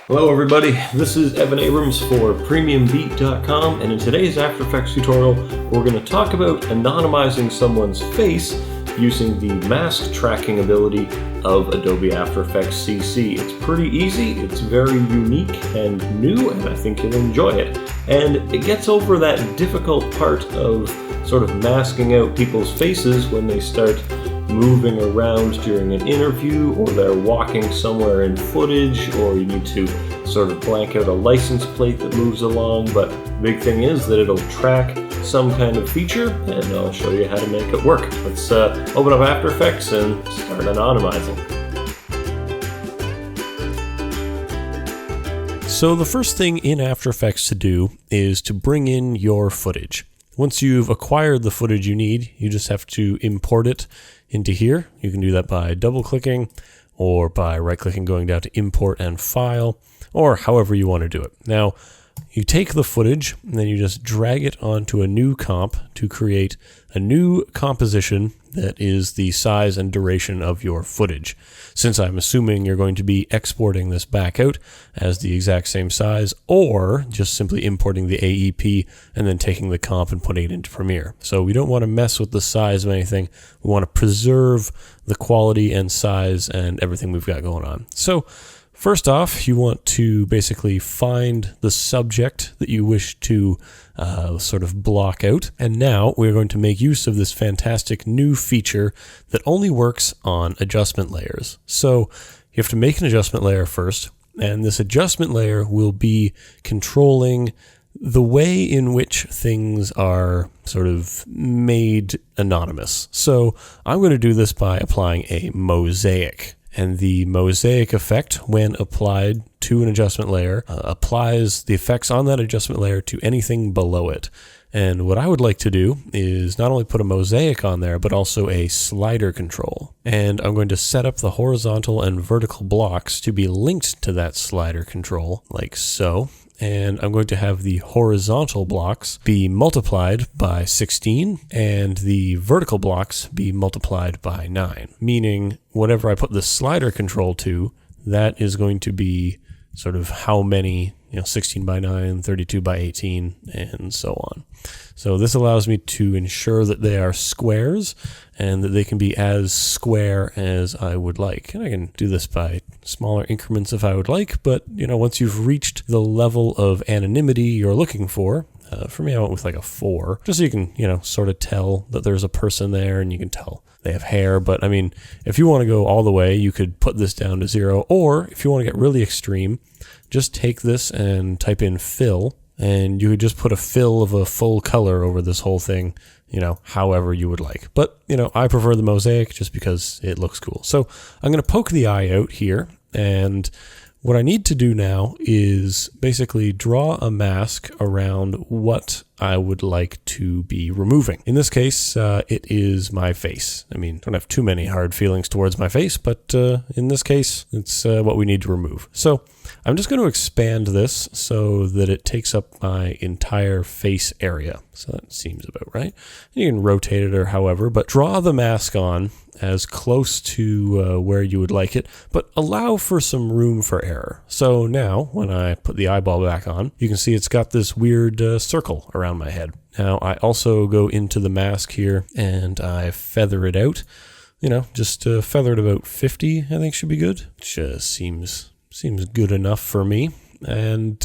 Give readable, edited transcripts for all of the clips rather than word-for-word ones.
Hello everybody, this is Evan Abrams for PremiumBeat.com, and in today's After Effects tutorial we're going to talk about anonymizing someone's face using the mask tracking ability of Adobe After Effects CC. It's pretty easy, it's very unique and new, and I think you'll enjoy it. And it gets over that difficult part of sort of masking out people's faces when they start moving around during an interview, or they're walking somewhere in footage, or you need to sort of blank out a license plate that moves along. But the big thing is that it'll track some kind of feature, and I'll show you how to make it work. Let's open up After Effects and start anonymizing. So the first thing in After Effects to do is to bring in your footage. Once you've acquired the footage you need, you just have to import it into here. You can do that by double-clicking or by right-clicking, going down to Import and File, or however you want to do it. Now, you take the footage and then you just drag it onto a new comp to create a new composition that is the size and duration of your footage. Since I'm assuming you're going to be exporting this back out as the exact same size, or just simply importing the AEP and then taking the comp and putting it into Premiere. So we don't want to mess with the size of anything. We want to preserve the quality and size and everything we've got going on. So first off, you want to basically find the subject that you wish to sort of block out. And now we're going to make use of this fantastic new feature that only works on adjustment layers. So you have to make an adjustment layer first, and this adjustment layer will be controlling the way in which things are sort of made anonymous. So I'm going to do this by applying a mosaic. And the mosaic effect, when applied to an adjustment layer, applies the effects on that adjustment layer to anything below it. And what I would like to do is not only put a mosaic on there, but also a slider control. And I'm going to set up the horizontal and vertical blocks to be linked to that slider control, like so. And I'm going to have the horizontal blocks be multiplied by 16 and the vertical blocks be multiplied by 9, meaning whatever I put the slider control to, that is going to be sort of how many, 16 by 9, 32 by 18, and so on. So this allows me to ensure that they are squares and that they can be as square as I would like. And I can do this by smaller increments if I would like, but once you've reached the level of anonymity you're looking for me I went with like a 4, just so you can, sort of tell that there's a person there and you can tell they have hair. But I mean, if you want to go all the way, you could put this down to 0, or if you want to get really extreme, just take this and type in fill, and you could just put a fill of a full color over this whole thing, however you would like. But, I prefer the mosaic just because it looks cool. So I'm going to poke the eye out here, and what I need to do now is basically draw a mask around what I would like to be removing. In this case, it is my face. I mean, don't have too many hard feelings towards my face, but in this case, it's what we need to remove. So I'm just going to expand this so that it takes up my entire face area. So that seems about right. You can rotate it or however, but draw the mask on as close to where you would like it, but allow for some room for error. So now, when I put the eyeball back on, you can see it's got this weird circle around my head. Now, I also go into the mask here and I feather it out. Just feather it about 50, I think should be good. Which seems good enough for me. And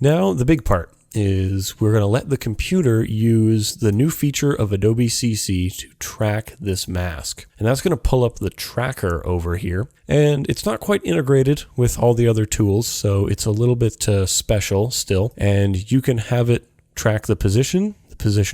now the big part is we're going to let the computer use the new feature of Adobe CC to track this mask. And that's going to pull up the tracker over here. And it's not quite integrated with all the other tools, so it's a little bit special still. And you can have it track the position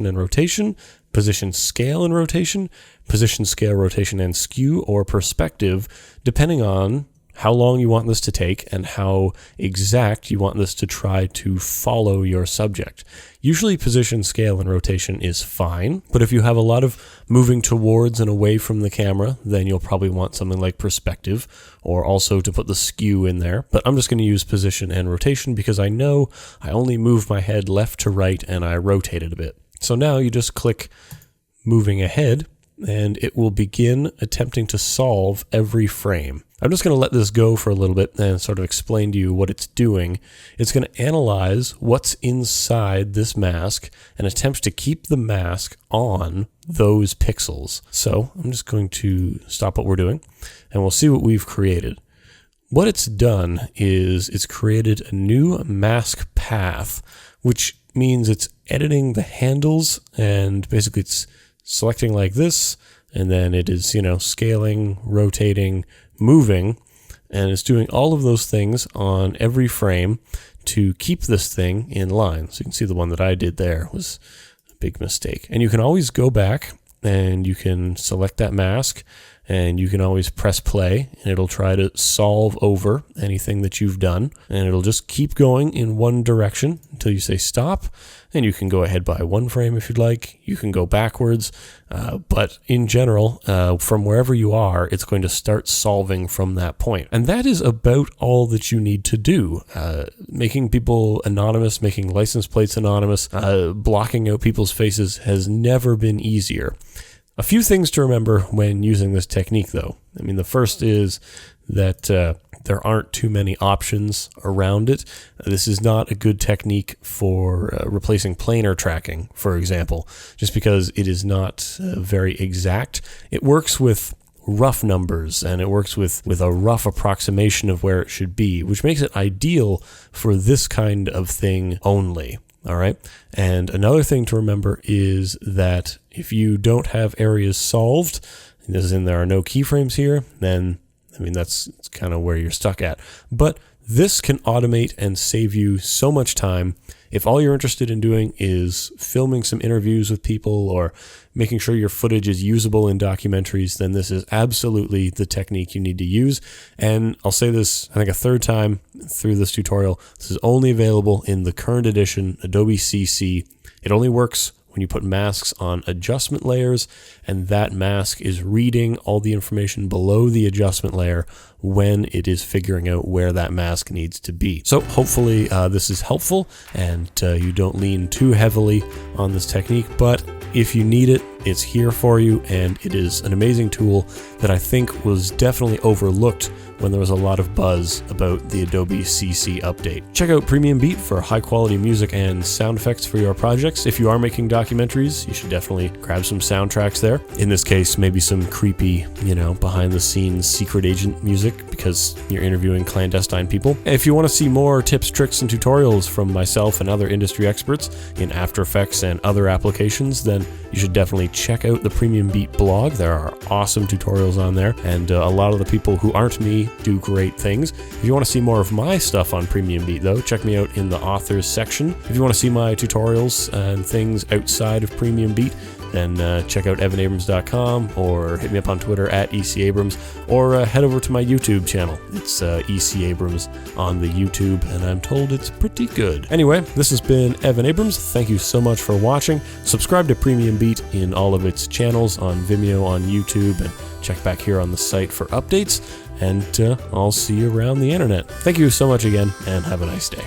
and rotation, position, scale, and rotation, position, scale, rotation, and skew, or perspective, depending on how long you want this to take and how exact you want this to try to follow your subject. Usually position, scale, and rotation is fine, but if you have a lot of moving towards and away from the camera, then you'll probably want something like perspective, or also to put the skew in there. But I'm just going to use position and rotation because I know I only move my head left to right and I rotate it a bit. So now you just click moving ahead, and it will begin attempting to solve every frame. I'm just going to let this go for a little bit and sort of explain to you what it's doing. It's going to analyze what's inside this mask and attempt to keep the mask on those pixels. So I'm just going to stop what we're doing and we'll see what we've created. What it's done is it's created a new mask path, which means it's editing the handles, and basically it's selecting like this, and then it is, scaling, rotating, moving, and it's doing all of those things on every frame to keep this thing in line. So you can see the one that I did there was a big mistake. And you can always go back and you can select that mask, and you can always press play and it'll try to solve over anything that you've done, and it'll just keep going in one direction until you say stop. And you can go ahead by one frame if you'd like. You can go backwards, but in general, from wherever you are, it's going to start solving from that point. And that is about all that you need to do. Making people anonymous, making license plates anonymous, blocking out people's faces has never been easier. A few things to remember when using this technique, though. The first is that there aren't too many options around it. This is not a good technique for replacing planar tracking, for example, just because it is not very exact. It works with rough numbers, and it works with a rough approximation of where it should be, which makes it ideal for this kind of thing only. All right. And another thing to remember is that if you don't have areas solved, as in there are no keyframes here, then that's kind of where you're stuck at. But this can automate and save you so much time. If all you're interested in doing is filming some interviews with people or making sure your footage is usable in documentaries, then this is absolutely the technique you need to use. And I'll say this, I think, a third time through this tutorial. This is only available in the current edition, Adobe CC. It only works when you put masks on adjustment layers, and that mask is reading all the information below the adjustment layer when it is figuring out where that mask needs to be. So hopefully this is helpful and you don't lean too heavily on this technique, but if you need it, it's here for you, and it is an amazing tool that I think was definitely overlooked when there was a lot of buzz about the Adobe CC update. Check out Premium Beat for high quality music and sound effects for your projects. If you are making documentaries, you should definitely grab some soundtracks there. In this case, maybe some creepy, behind the scenes secret agent music because you're interviewing clandestine people. If you want to see more tips, tricks, and tutorials from myself and other industry experts in After Effects and other applications, then you should definitely check out the Premium Beat blog. There are awesome tutorials on there, and a lot of the people who aren't me do great things. If you want to see more of my stuff on Premium Beat, though, check me out in the authors section. If you want to see my tutorials and things outside of Premium Beat, then check out evanabrams.com or hit me up on Twitter at ECAbrams, or head over to my YouTube channel. It's EC Abrams on the YouTube, and I'm told it's pretty good. Anyway, this has been Evan Abrams. Thank you so much for watching. Subscribe to Premium Beat in all of its channels on Vimeo, on YouTube, and check back here on the site for updates. And I'll see you around the internet. Thank you so much again, and have a nice day.